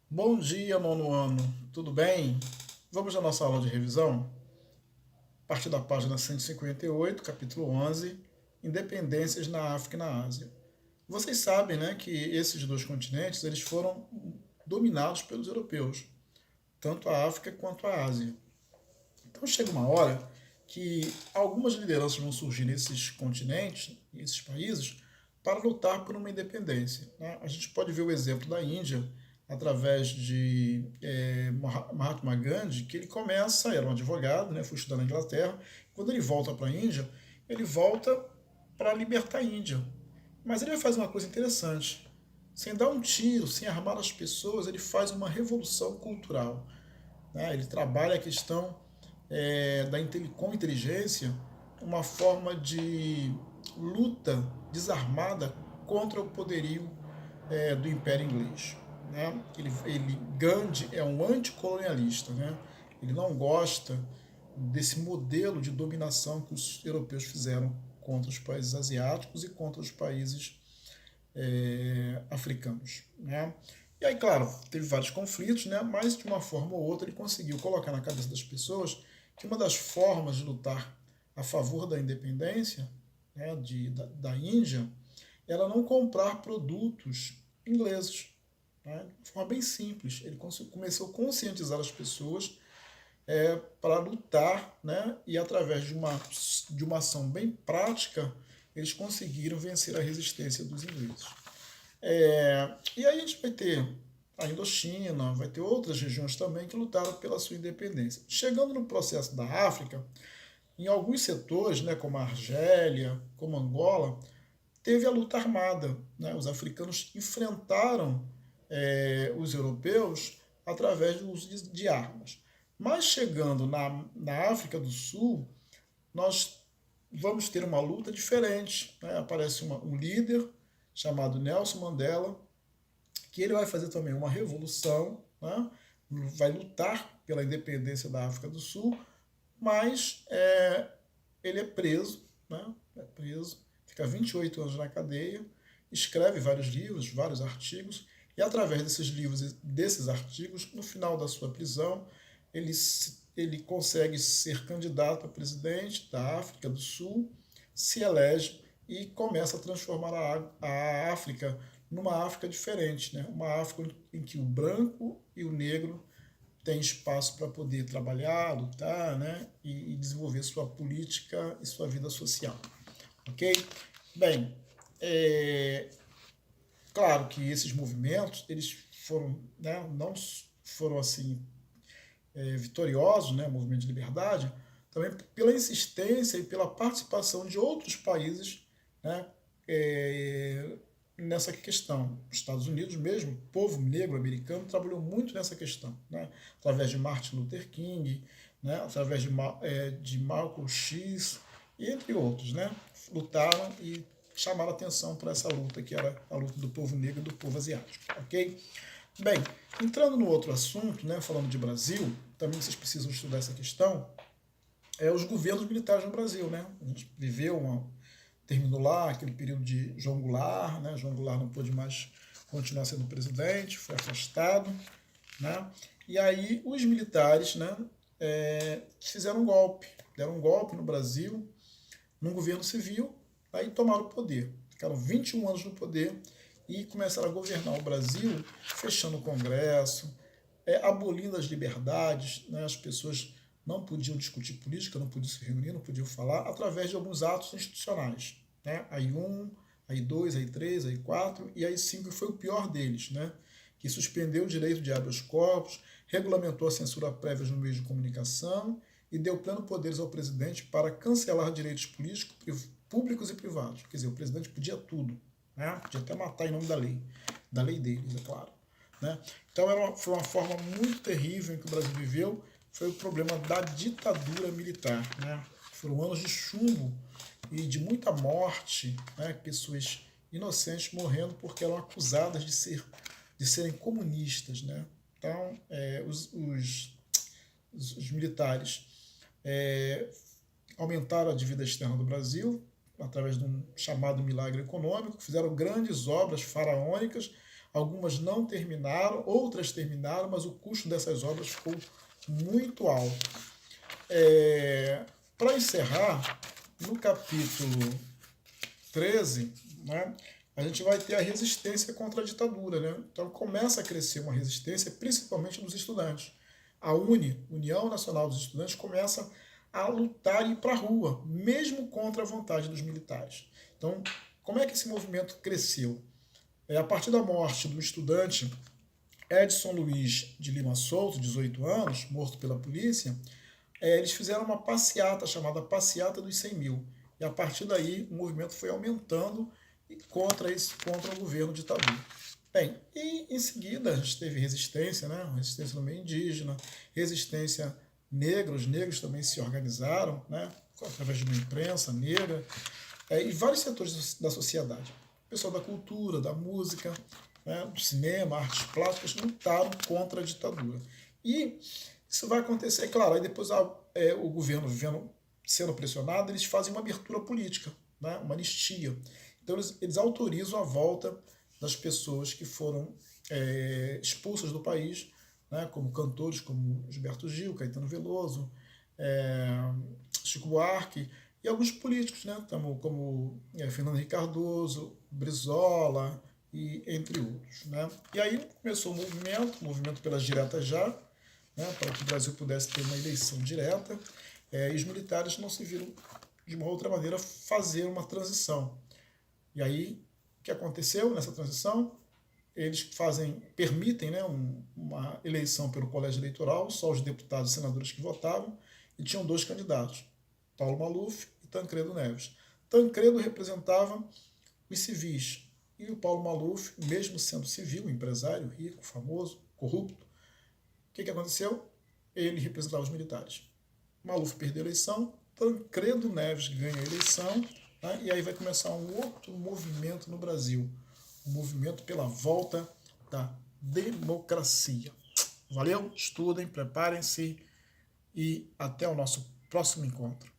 Bom dia, nono ano. Tudo bem? Vamos à nossa aula de revisão? A partir da página 158, capítulo 11, Independências na África e na Ásia. Vocês sabem, né, que esses dois continentes eles foram dominados pelos europeus, tanto a África quanto a Ásia. Então chega uma hora que algumas lideranças vão surgir nesses continentes, nesses países, para lutar por uma independência, né? A gente pode ver o exemplo da Índia através de Mahatma Gandhi, que ele começa, era um advogado, né, foi estudar na Inglaterra. Quando ele volta para a Índia, ele volta para libertar a Índia. Mas ele vai fazer uma coisa interessante. Sem dar um tiro, sem armar as pessoas, ele faz uma revolução cultural, né? Ele trabalha a questão com inteligência uma forma de luta desarmada contra o poderio do Império Inglês. Né? Gandhi é um anticolonialista, né? Ele não gosta desse modelo de dominação que os europeus fizeram contra os países asiáticos e contra os países africanos. Né? E aí, claro, teve vários conflitos, né? Mas de uma forma ou outra ele conseguiu colocar na cabeça das pessoas que uma das formas de lutar a favor da independência, né, da Índia era não comprar produtos ingleses. Né? De forma bem simples. Ele começou a conscientizar as pessoas para lutar, né? E através de uma ação bem prática, eles conseguiram vencer a resistência dos ingleses. E aí a gente vai ter a Indochina, vai ter outras regiões também que lutaram pela sua independência. Chegando no processo da África, em alguns setores, né, como a Argélia, como Angola, teve a luta armada. Né? Os africanos enfrentaram os europeus através do uso de armas. Mas chegando na África do Sul, nós vamos ter uma luta diferente. Né? Aparece um líder chamado Nelson Mandela, que ele vai fazer também uma revolução, né? Vai lutar pela independência da África do Sul, mas ele é preso, né? É preso, fica 28 anos na cadeia, escreve vários livros, vários artigos, e através desses livros e desses artigos, no final da sua prisão, ele, ele consegue ser candidato a presidente da África do Sul, se elege e começa a transformar a África numa África diferente, né? Uma África em que o branco e o negro têm espaço para poder trabalhar, lutar, né? E desenvolver sua política e sua vida social, ok? Bem, claro que esses movimentos eles foram, né, não foram assim vitoriosos, né, o movimento de liberdade, também pela insistência e pela participação de outros países, né, nessa questão. Os Estados Unidos mesmo, o povo negro americano trabalhou muito nessa questão, né, através de Martin Luther King, né, através de Malcolm X, e entre outros, né, lutaram e chamaram atenção para essa luta, que era a luta do povo negro e do povo asiático, ok? Bem, entrando no outro assunto, né, falando de Brasil, também vocês precisam estudar essa questão, os governos militares no Brasil, né? A gente terminou lá aquele período de João Goulart, né? João Goulart não pôde mais continuar sendo presidente, foi afastado, né? E aí os militares, né, fizeram um golpe, deram um golpe no Brasil, num governo civil, aí tomaram o poder. Ficaram 21 anos no poder e começaram a governar o Brasil, fechando o Congresso, abolindo as liberdades, né? As pessoas não podiam discutir política, não podiam se reunir, não podiam falar, através de alguns atos institucionais. Né? A I1, a I2, a I3, a I4 e a I5, que foi o pior deles, né? Que suspendeu o direito de habeas corpus, regulamentou a censura prévia no meio de comunicação e deu pleno poderes ao presidente para cancelar direitos políticos, públicos e privados. Quer dizer, o presidente podia tudo, né? Podia até matar em nome da lei deles, é claro. Né? Então foi uma forma muito terrível em que o Brasil viveu, foi o problema da ditadura militar. Né? Foram anos de chumbo e de muita morte, né? Pessoas inocentes morrendo porque eram acusadas de serem comunistas. Né? Então, os militares aumentaram a dívida externa do Brasil através de um chamado milagre econômico, fizeram grandes obras faraônicas, algumas não terminaram, outras terminaram, mas o custo dessas obras ficou muito alto. Para encerrar, no capítulo 13, né, a gente vai ter a resistência contra a ditadura. Né? Então começa a crescer uma resistência, principalmente dos estudantes. A União Nacional dos Estudantes, começa a lutar e ir para a rua, mesmo contra a vontade dos militares. Então, como é que esse movimento cresceu? A partir da morte do estudante Edson Luiz de Lima Souto, 18 anos, morto pela polícia, eles fizeram uma passeata chamada Passeata dos 100 mil. E a partir daí o movimento foi aumentando contra o governo ditador. Bem, e em seguida a gente teve resistência, né? Resistência no meio indígena, resistência negra, os negros também se organizaram, né? Através de uma imprensa negra, e vários setores da sociedade. O pessoal da cultura, da música, né? Do cinema, artes plásticas, lutaram contra a ditadura. E isso vai acontecer, claro, aí depois o governo sendo pressionado, eles fazem uma abertura política, né? Uma anistia. Então eles autorizam a volta das pessoas que foram expulsas do país, né? Como cantores como Gilberto Gil, Caetano Veloso, Chico Buarque, e alguns políticos, né? como Fernando Henrique Cardoso, Brizola, e entre outros. Né? E aí começou o movimento pelas diretas já, né? Para que o Brasil pudesse ter uma eleição direta, e os militares não se viram de uma outra maneira fazer uma transição. E aí, o que aconteceu nessa transição? Eles permitem, né, uma eleição pelo colégio eleitoral, só os deputados e senadores que votavam, e tinham dois candidatos, Paulo Maluf e Tancredo Neves. Tancredo representava os civis, e o Paulo Maluf, mesmo sendo civil, empresário, rico, famoso, corrupto, o que aconteceu? Ele representava os militares. Maluf perdeu a eleição, Tancredo Neves ganha a eleição, né, e aí vai começar um outro movimento no Brasil, o movimento pela volta da democracia. Valeu? Estudem, preparem-se e até o nosso próximo encontro.